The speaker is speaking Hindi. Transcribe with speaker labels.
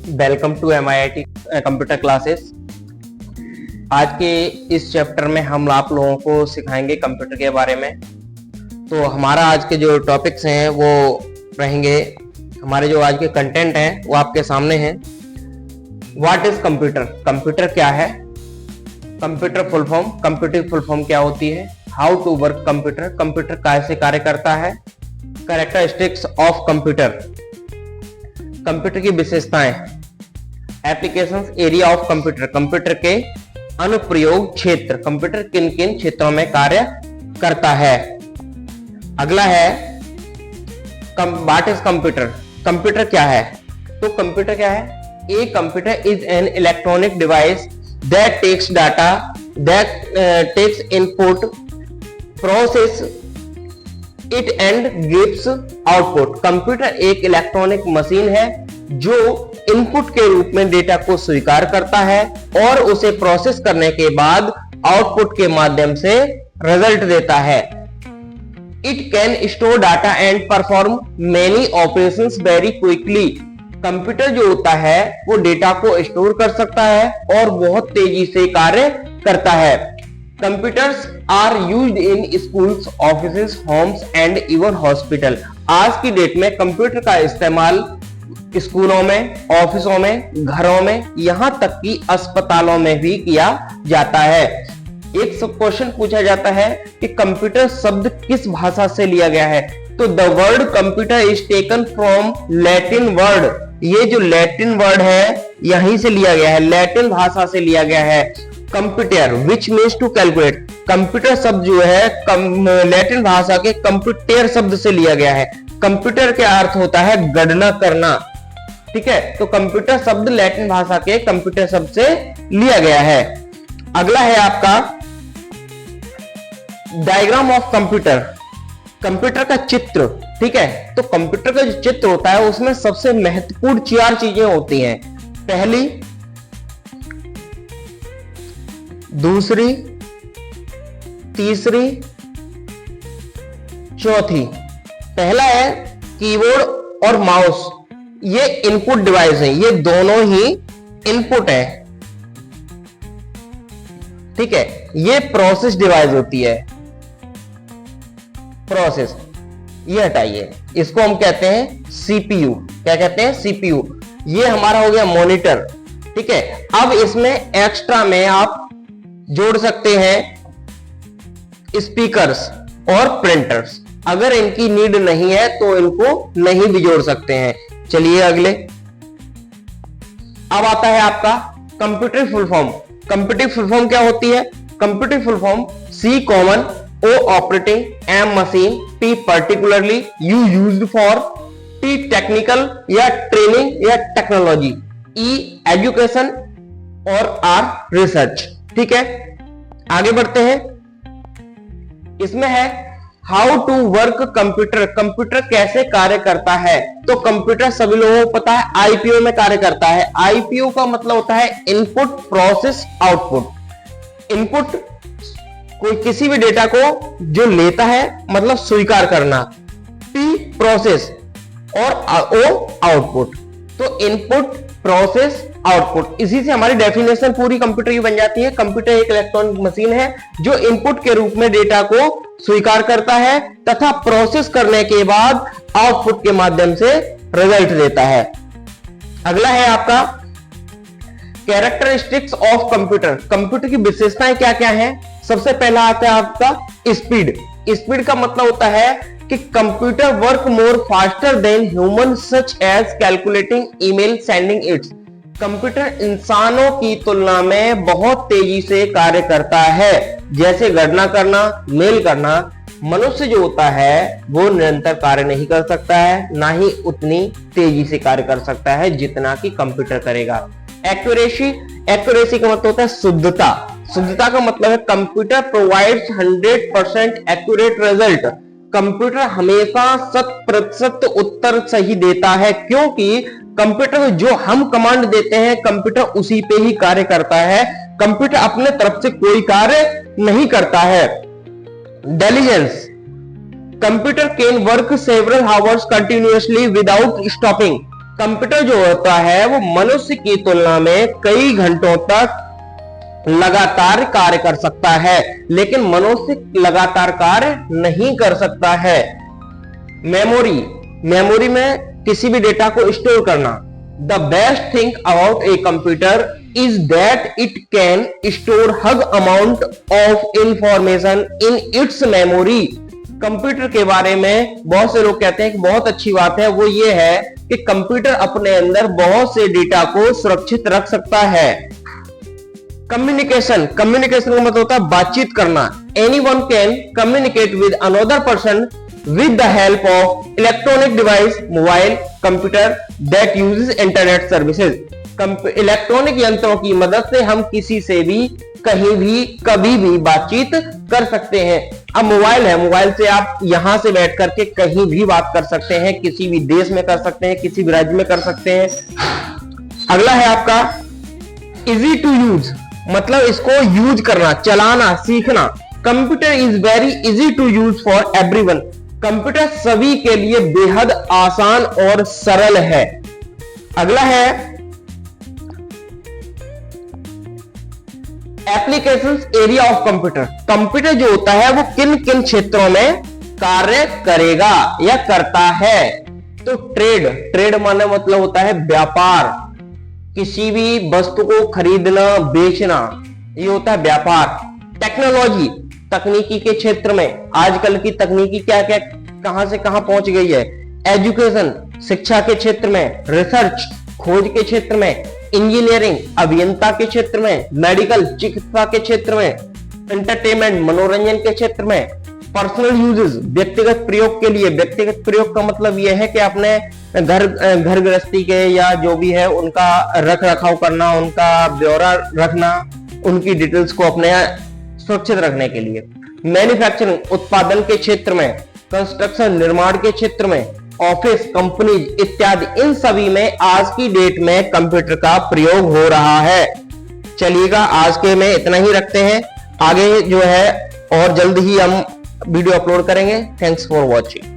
Speaker 1: Welcome to MIIT computer classes. आज के इस चैप्टर में हम आप लोगों को सिखाएंगे कंप्यूटर के बारे में। तो हमारा आज के जो टॉपिक्स हैं वो रहेंगे, हमारे जो आज के कंटेंट हैं वो आपके सामने हैं। What is computer? कंप्यूटर क्या है? Computer full form, computing full form क्या होती है? How to work computer, computer कैसे कार्य करता है? कैरेक्टरिस्टिक्स ऑफ कंप्यूटर, कंप्यूटर की विशेषताएं। Applications area of computer, computer के अनुप्रयोग क्षेत्र, कंप्यूटर किन किन क्षेत्रों में कार्य करता है। अगला है व्हाट इज कंप्यूटर, कंप्यूटर क्या है? तो कंप्यूटर क्या है? A computer is an electronic device that takes data, that takes input, process it and gives output. Computer एक इलेक्ट्रॉनिक मशीन है जो इनपुट के रूप में डेटा को स्वीकार करता है और उसे प्रोसेस करने के बाद आउटपुट के माध्यम से रिजल्ट देता है। It can store data and perform many operations very quickly. Computer जो होता है वो डेटा को स्टोर कर सकता है और बहुत तेजी से कार्य करता है। Computers are used in schools, offices, homes and even hospital. आज की डेट में कंप्यूटर का इस्तेमाल स्कूलों में, ऑफिसों में, घरों में, यहां तक कि अस्पतालों में भी किया जाता है। एक क्वेश्चन पूछा जाता है कि कंप्यूटर शब्द किस भाषा से लिया गया है? तो the word computer is taken from Latin word. ये जो लैटिन वर्ड है यहीं से लिया गया है, लैटिन भाषा से लिया गया है। Computer which means to calculate, computer शब्द जो है लैटिन भाषा के कंप्यूटर शब्द से लिया गया है। कंप्यूटर का अर्थ होता है गणना करना, ठीक है। तो कंप्यूटर शब्द लैटिन भाषा के कंप्यूटर शब्द से लिया गया है। अगला है आपका डायग्राम ऑफ कंप्यूटर, कंप्यूटर का चित्र, ठीक है। तो कंप्यूटर का जो चित्र होता है उसमें सबसे महत्वपूर्ण 4 चीजें होती हैं। पहली, दूसरी, तीसरी, चौथी। पहला है कीबोर्ड और माउस, ये इनपुट डिवाइस है, ये दोनों ही इनपुट है, ठीक है। ये प्रोसेस डिवाइस होती है, प्रोसेस, ये हटाइए, इसको हम कहते हैं सीपीयू। क्या कहते हैं? सीपीयू। ये हमारा हो गया मॉनिटर, ठीक है। अब इसमें एक्स्ट्रा में आप जोड़ सकते हैं स्पीकर्स और प्रिंटर्स। अगर इनकी नीड नहीं है तो इनको नहीं भी जोड़ सकते हैं। चलिए अगले, अब आता है आपका computer full form. Computer full form क्या होती है? Computer full form C common, O operating, M machine, P particularly, U used for, T technical या ट्रेनिंग या टेक्नोलॉजी, E एजुकेशन और R रिसर्च, ठीक है। आगे बढ़ते हैं, इसमें है how to work computer, computer कैसे कार्य करता है? तो कंप्यूटर सभी लोगों को पता है आईपीओ में कार्य करता है। आईपीओ का मतलब होता है इनपुट, प्रोसेस, आउटपुट। इनपुट कोई किसी भी डेटा को जो लेता है, मतलब स्वीकार करना। पी प्रोसेस और ओ आउटपुट। तो इनपुट, प्रोसेस, आउटपुट, इसी से हमारी डेफिनेशन पूरी कंप्यूटर की बन जाती है। कंप्यूटर एक इलेक्ट्रॉनिक मशीन है जो इनपुट के रूप में डेटा को स्वीकार करता है तथा प्रोसेस करने के बाद आउटपुट के माध्यम से रिजल्ट देता है। अगला है आपका कैरेक्टरिस्टिक्स ऑफ कंप्यूटर, कंप्यूटर की विशेषताएं क्या क्या हैं? सबसे पहला आता है आपका स्पीड। स्पीड का मतलब होता है कि computer work more faster than human such as calculating, email, sending its. Computer इंसानों की तुलना में बहुत तेजी से कार्य करता है, जैसे गणना करना, मेल करना। मनुष्य जो होता है वो निरंतर कार्य नहीं कर सकता है, ना ही उतनी तेजी से कार्य कर सकता है जितना कि कंप्यूटर करेगा। एक्यूरेसी, एक्यूरेसी का मतलब होता है शुद्धता। शुद्धता का मतलब है computer provides 100% accurate result. Computer हमेशा 100% उत्तर सही देता है, क्योंकि कंप्यूटर में जो हम कमांड देते हैं कंप्यूटर उसी पे ही कार्य करता है। कंप्यूटर अपने तरफ से कोई कार्य नहीं करता है। Diligence, computer can work several hours continuously without stopping. Computer जो होता है वो मनुष्य की तुलना में कई घंटों तक लगातार कार्य कर सकता है, लेकिन मनुष्य लगातार कार्य नहीं कर सकता है। मेमोरी में किसी भी डेटा को स्टोर करना। The best thing about A computer is that it can store hug amount of information in its memory. Computer के बारे में बहुत से लोग कहते हैं कि बहुत अच्छी बात है, वो ये है कि कंप्यूटर अपने अंदर बहुत से डेटा को सुरक्षित रख सकता है। कम्युनिकेशन का मतलब होता है बातचीत करना। Anyone can communicate with another person with the help of electronic device, mobile, computer that uses internet services. Electronic यंत्रों की मदद से हम किसी से भी कहीं भी कभी भी बातचीत कर सकते हैं। अब मोबाइल है, मोबाइल से आप यहां से बैठ करके कहीं भी बात कर सकते हैं, किसी भी देश में कर सकते हैं, किसी भी राज्य में कर सकते हैं। अगला है आपका इजी टू यूज, मतलब इसको यूज करना, चलाना, सीखना। Computer is very easy to use for everyone. Computer सभी के लिए बेहद आसान और सरल है। अगला है applications area of computer. Computer जो होता है वो किन किन क्षेत्रों में कार्य करेगा या करता है। तो ट्रेड माने मतलब होता है व्यापार, किसी भी वस्तु को खरीदना बेचना, ये होता है व्यापार। टेक्नोलॉजी, तकनीकी के क्षेत्र में आजकल की तकनीकी क्या क्या कहां से कहां पहुंच गई है। एजुकेशन, शिक्षा के क्षेत्र में। रिसर्च, खोज के क्षेत्र में। इंजीनियरिंग, अभियंता के क्षेत्र में। मेडिकल, चिकित्सा के क्षेत्र में। एंटरटेनमेंट, मनोरंजन के क्षेत्र में। पर्सनल यूजेस, व्यक्तिगत प्रयोग के लिए। व्यक्तिगत प्रयोग का मतलब यह है कि अपने घर गृहस्थी के या जो भी है उनका रख रखाव करना, उनका ब्यौरा रखना, उनकी डिटेल्स को अपने सुरक्षित रखने के लिए। मैन्युफैक्चरिंग, उत्पादन के क्षेत्र में। कंस्ट्रक्शन, निर्माण के क्षेत्र में। ऑफिस, कंपनीज इत्यादि, इन सभी में आज की डेट में कंप्यूटर का प्रयोग हो रहा है। चलिएगा आज के में इतना ही रखते हैं, आगे जो है और जल्द ही हम वीडियो अपलोड करेंगे। Thanks for watching.